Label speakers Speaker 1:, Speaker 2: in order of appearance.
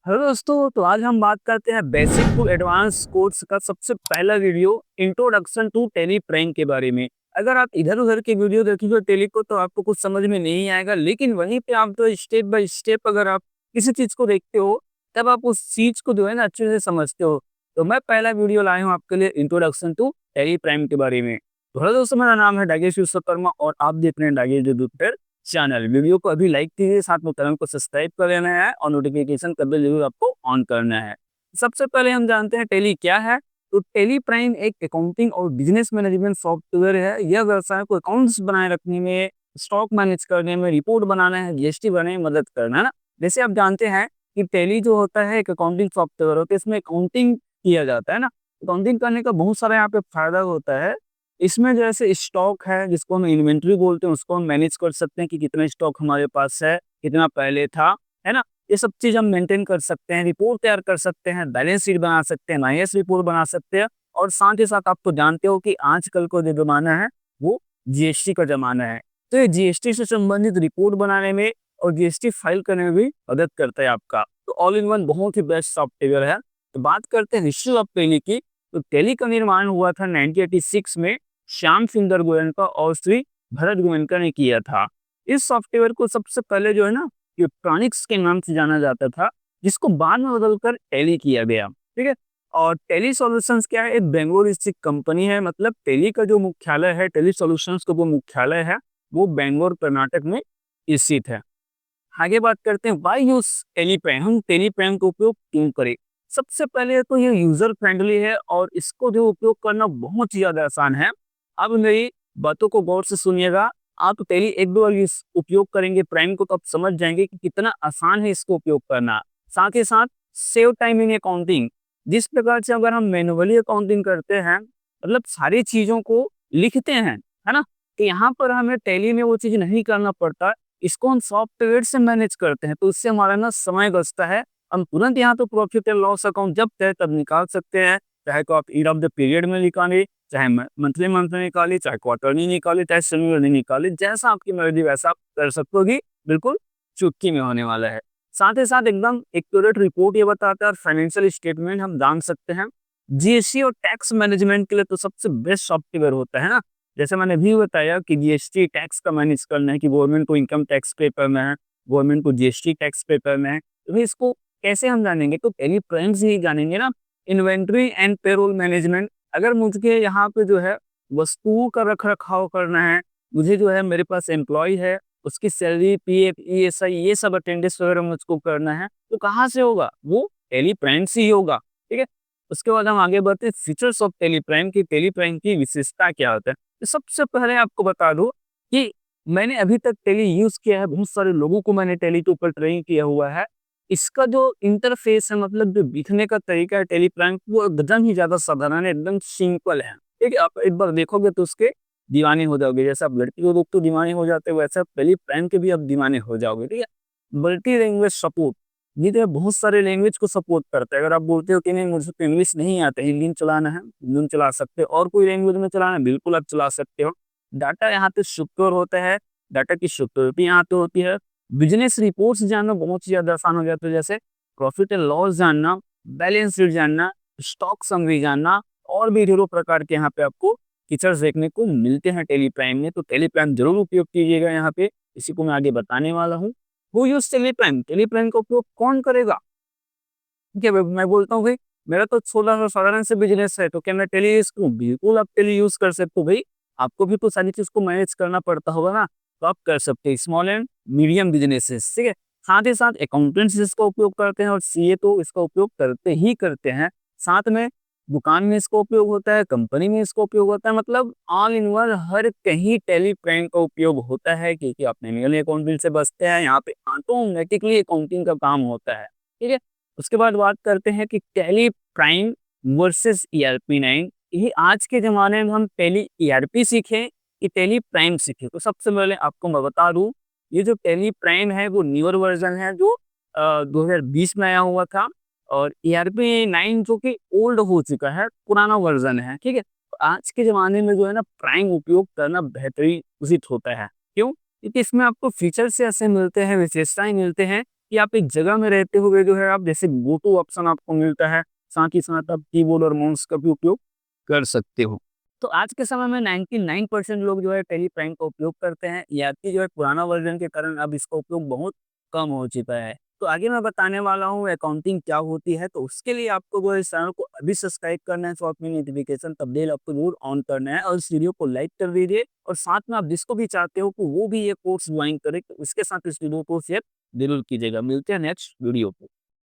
Speaker 1: Hello दोस्तों, तो आज हम बात करते हैं बेसिक टू एडवांस कोर्स का सबसे पहला video introduction to Tally Prime के बारे में। अगर आप इधर उधर के वीडियो देखेंगे टैली को तो आपको कुछ समझ में नहीं आएगा, लेकिन वहीं पे आप तो स्टेप बाय स्टेप अगर आप किसी चीज को देखते हो तब आप उस चीज को जो है ना अच्छे से समझते हो। तो मैं पहला वीडियो लाया हूँ आपके लिए इंट्रोडक्शन टू टैली प्राइम के बारे में। तो हेलो दोस्तों, मेरा नाम है डागेश विश्वकर्मा और आप देख रहे हैं डागेश द चैनल। वीडियो को अभी लाइक कीजिए, साथ में चैनल को सब्सक्राइब कर लेना है और नोटिफिकेशन का बेल जरूर आपको ऑन करना है। सबसे पहले हम जानते हैं टैली क्या है। तो टैली प्राइम एक अकाउंटिंग और बिजनेस मैनेजमेंट सॉफ्टवेयर है। यह व्यवसाय को अकाउंट्स बनाए रखने में, स्टॉक मैनेज करने में, रिपोर्ट बनाना है, जीएसटी बनाने में मदद करना है ना। जैसे आप जानते हैं कि टैली जो होता है एक अकाउंटिंग सॉफ्टवेयर होता है, इसमें अकाउंटिंग किया जाता है ना। अकाउंटिंग करने का बहुत सारा यहाँ पे फायदा होता है। इसमें जैसे स्टॉक है जिसको हम इन्वेंट्री बोलते हैं, उसको हम मैनेज कर सकते हैं कि कितना स्टॉक हमारे पास है, कितना पहले था, है ना। ये सब चीज हम मेंटेन कर सकते हैं, रिपोर्ट तैयार कर सकते हैं, बैलेंस शीट बना सकते हैं, आईएएस रिपोर्ट बना सकते हैं। और साथ ही साथ आप तो जानते हो कि आजकल को जो जमाना है वो जीएसटी का जमाना है। तो ये जीएसटी से संबंधित रिपोर्ट बनाने में और जीएसटी फाइल करने में भी मदद करता है आपका। तो ऑल इन वन बहुत ही बेस्ट सॉफ्टवेयर है। तो बात करते हैं हिस्ट्री ऑफ टैली की। तो टैली का निर्माण हुआ था 1986 में श्याम सुंदर गोयनका और श्री भरत गोयनका ने किया था। इस सॉफ्टवेयर को सबसे पहले जो है ना इलेक्ट्रॉनिक्स के नाम से जाना जाता था, जिसको बाद में बदलकर टैली किया गया। ठीक है। और टैली सॉल्यूशंस क्या है, एक बेंगलोर स्थित कंपनी है। मतलब टैली का जो मुख्यालय है, टैली सॉल्यूशंस का वो मुख्यालय है, वो बेंगलोर कर्नाटक में स्थित है। आगे बात करते हैं वाई यूज टेलीप्राइम, हम टेलीप्राइम का उपयोग क्यों करें। सबसे पहले तो ये यूजर फ्रेंडली है और इसको जो उपयोग करना बहुत ही ज्यादा आसान है। अब मेरी बातों को गौर से सुनिएगा। आप टेली एक दो बार इस उपयोग करेंगे प्राइम को तो आप समझ जाएंगे कि कितना आसान है इसको उपयोग करना। साथ ही साथ सेव टाइम इन अकाउंटिंग। जिस प्रकार से अगर हम मैनुअली अकाउंटिंग करते हैं, मतलब सारी चीजों को लिखते हैं, है ना, कि यहाँ पर हमें टैली में वो चीज नहीं करना पड़ता। इसको हम सॉफ्टवेयर से मैनेज करते हैं तो इससे हमारा ना समय बचता है। हम तुरंत यहाँ तो प्रॉफिट एंड लॉस अकाउंट जब चाहे तब निकाल सकते हैं। चाहे तो आप ईयर ऑफ द पीरियड में निकालें, चाहे मंथली मंथ में निकालें, चाहे क्वार्टरली निकालें, चाहे सेमी निकालें, जैसा आपकी मर्जी वैसा आप कर सकते हो कि बिल्कुल चुटकी में होने वाला है। साथ ही साथ एकदम एक्यूरेट रिपोर्ट ये बताता है और फाइनेंशियल स्टेटमेंट हम जान सकते हैं। जीएसटी और टैक्स मैनेजमेंट के लिए तो सबसे बेस्ट सॉफ्टवेयर होता है ना। जैसे मैंने भी बताया कि जीएसटी टैक्स का मैनेज करना है, कि गवर्नमेंट को इनकम टैक्स पे करना है, गवर्नमेंट को जीएसटी टैक्स पे करना है, तो फिर इसको कैसे हम जानेंगे, तो टैली प्राइम से ही जानेंगे ना। इन्वेंट्री एंड पेरोल मैनेजमेंट, अगर मुझे यहाँ पे जो है वस्तुओं का रख रखाव करना है, मुझे जो है मेरे पास एम्प्लॉय है, उसकी सैलरी, पीएफ, ईएसआई, ये सब अटेंडेंस वगैरह मुझको करना है, तो कहाँ से होगा, वो टैली प्राइम से ही होगा। ठीक है। उसके बाद हम आगे बढ़ते हैं फीचर्स ऑफ टैली प्राइम की, टैली प्राइम की विशेषता क्या होता है। तो सबसे पहले आपको बता दूं कि मैंने अभी तक टैली यूज किया है, बहुत सारे लोगों को मैंने टैली के ऊपर ट्रेन किया हुआ है। इसका जो इंटरफेस है, मतलब जो दिखने का तरीका है टैली प्राइम, वो एकदम ही ज्यादा साधारण है, एकदम सिंपल है। ठीक है। आप एक बार देखोगे तो उसके दीवाने हो जाओगे। जैसे आप लड़की को देखते हो दीवाने हो जाते हो, वैसे आप टैली प्राइम के भी आप दीवाने हो जाओगे। ठीक है। मल्टी लैंग्वेज सपोर्ट, ये तो बहुत सारे लैंग्वेज को सपोर्ट करता है। अगर आप बोलते हो कि नहीं मुझे तो इंग्लिश नहीं आता, हिंदी में चलाना है, हिंदी में चला सकते हो, और कोई लैंग्वेज में चलाना है बिल्कुल आप चला सकते हो। डाटा यहाँ पे सिक्योर होता है, डाटा की सिक्योरिटी यहाँ पे होती है। बिजनेस रिपोर्ट्स जानना बहुत ही ज्यादा आसान हो जाता है, जैसे प्रॉफिट एंड लॉस जानना, बैलेंस शीट जानना, स्टॉक समरी जानना, और भी ढेरों प्रकार के यहाँ पे आपको फीचर्स देखने को मिलते हैं टैली प्राइम में। तो टैली प्राइम जरूर उपयोग कीजिएगा यहाँ पे, इसी को मैं आगे बताने वाला हूँ। Who use tally prime, tally prime का उपयोग कौन करेगा। ठीक है, मैं बोलता हूँ भाई मेरा तो छोटा सा साधारण से बिजनेस है, तो क्या मैं टैली यूज करूँ, बिल्कुल आप टैली यूज कर सकते हो भाई। आपको भी तो सारी चीज को मैनेज करना पड़ता होगा ना, तो आप कर सकते हैं स्मॉल एंड मीडियम बिजनेसेस। ठीक है। साथ ही साथ अकाउंटेंट्स इसका उपयोग करते हैं और सीए तो इसका उपयोग करते ही करते हैं। साथ में दुकान में इसका उपयोग होता है, कंपनी में इसका उपयोग होता है, मतलब ऑल इन वन हर कहीं टैली प्राइम का उपयोग होता है, क्योंकि आप मैन्युअली अकाउंटिंग से बचते हैं, यहाँ पे ऑटोमेटिकली अकाउंटिंग का काम होता है। ठीक है। उसके बाद बात करते हैं कि टैली प्राइम वर्सेस ईआरपी 9। ये आज के ज़माने में हम टैली ईआरपी सीखें कि टैली प्राइम सीखें, तो सबसे पहले आपको मैं बता दूं, ये जो टैली प्राइम है वो न्यूअर वर्जन है जो 2020 में आया हुआ था। और ईआरपी 9 जो कि ओल्ड हो चुका है, पुराना वर्जन है। ठीक है। तो आज के ज़माने में जो है ना प्राइम उपयोग करना बेहतरीन उचित होता है। क्यों? क्योंकि इसमें आपको फीचर्स ऐसे मिलते हैं, विशेषताएं मिलते हैं कि आप एक जगह में रहते हुए जो है आप जैसे गो टू ऑप्शन आपको मिलता है, साथ ही साथ आप कीबोर्ड और माउस का भी उपयोग कर सकते हो। तो आज के समय में 99% लोग जो है टैली प्राइम का उपयोग करते हैं। ये आपकी जो है पुराना वर्ज़न के कारण अब इसका उपयोग बहुत कम हो चुका है। तो आगे मैं बताने वाला हूँ अकाउंटिंग क्या होती है, तो उसके लिए आपको वो इस चैनल को अभी सब्सक्राइब करना है, साथ में नोटिफ़िकेशन तब बेल आपको ज़रूर ऑन करना है और इस वीडियो को लाइक कर दीजिए और साथ में आप जिसको भी चाहते हो कि वो भी ये कोर्स ज्वाइन करे, तो उसके साथ इस वीडियो को शेयर ज़रूर कीजिएगा। मिलते हैं नेक्स्ट वीडियो पे।